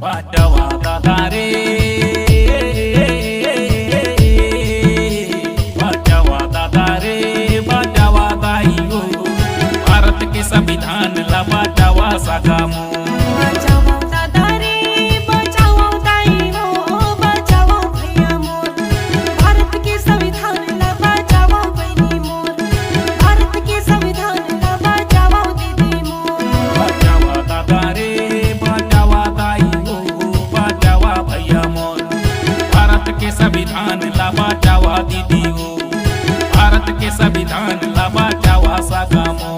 बाजावा दादा रे बाजावा दादा रे बाजावा दाई हो भारत के संविधान ला बाजावा सगामो संविधान ला बाजावा दीदी हो भारत के संविधान ला बाजावा सगामो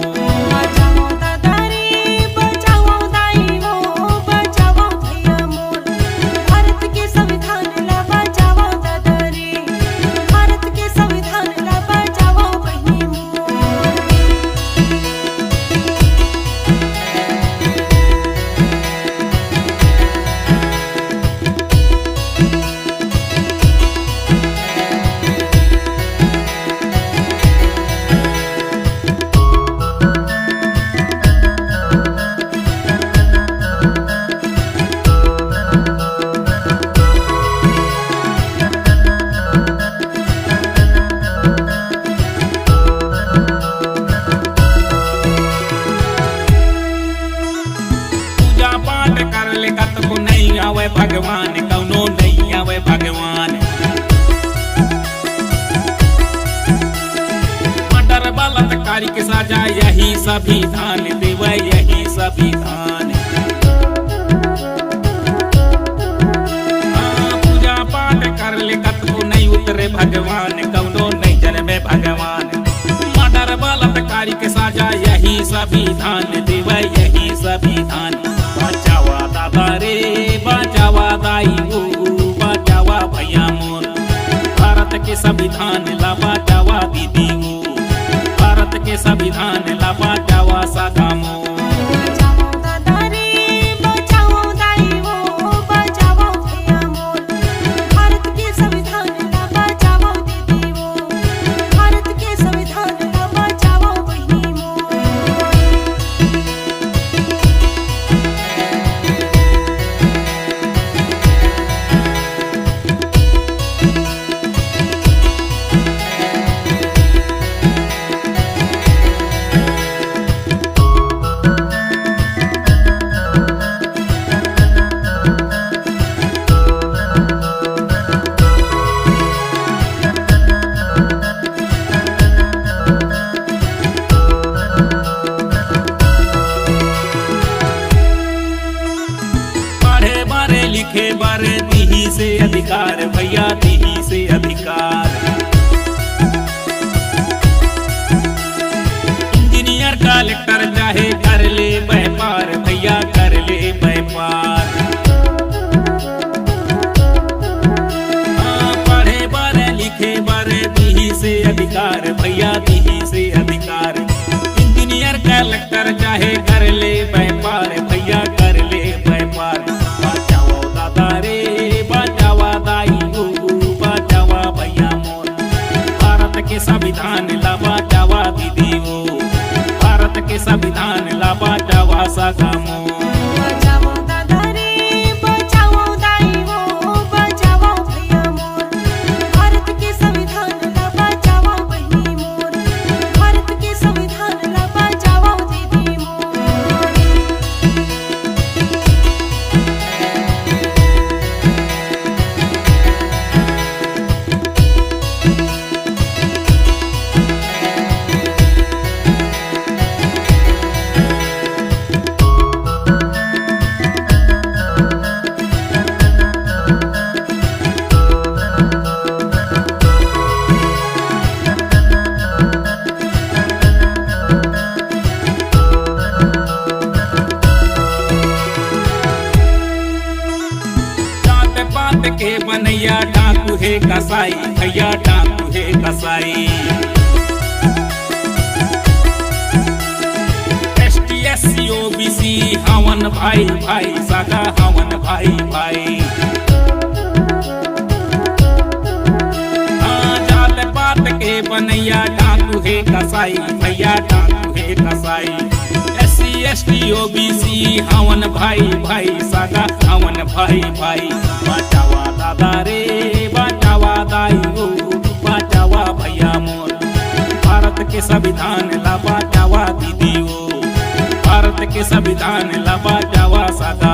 आवे भगवान कौनो नहीं आवे भगवान मर्डर बलात्कारी के सजा यही संविधान देवे यही संविधान पूजा पाठ कर ले कतको नहीं उतरे भगवान कौनो नहीं जन्मे भगवान मर्डर बलात्कारी के सजा यही संविधान देवे यही संविधान बाजावा दादा रे बाजावा दाई हो बाजावा भैया मोर भारत के संविधान ला बाजावा दीदी हो भारत के संविधान ला बाजावा सगामो लिखे बारे दीही से अधिकार भैया दीही से अधिकार इंजीनियर कलेक्टर चाहे कर ले व्यापार भैया कर ले व्यापार पढ़े बारे लिखे बारे दीही से अधिकार भैया दीही से अधिकार इंजीनियर कलेक्टर चाहे कर ले व्यापार भैया कर ले व्यापार संविधान ला बाजावा दीदी हो भारत के संविधान ला बाजावा सगामो के बनैया डाकू है कसाई भैया डाकू है कसाई ST/SC OBC हवन भाई भाई सगा हवन भाई भाई जात पात के बनैया डाकू है कसाई भैया डाकू है कसाई SC/ST OBC हवन भाई भाई सगा हवन भाई भाई बचावा दादा रे बचावा दाई हो बचावा भैया मोर भारत के संविधान ला बचावा दीदी हो भारत के संविधान ला बचावा सदा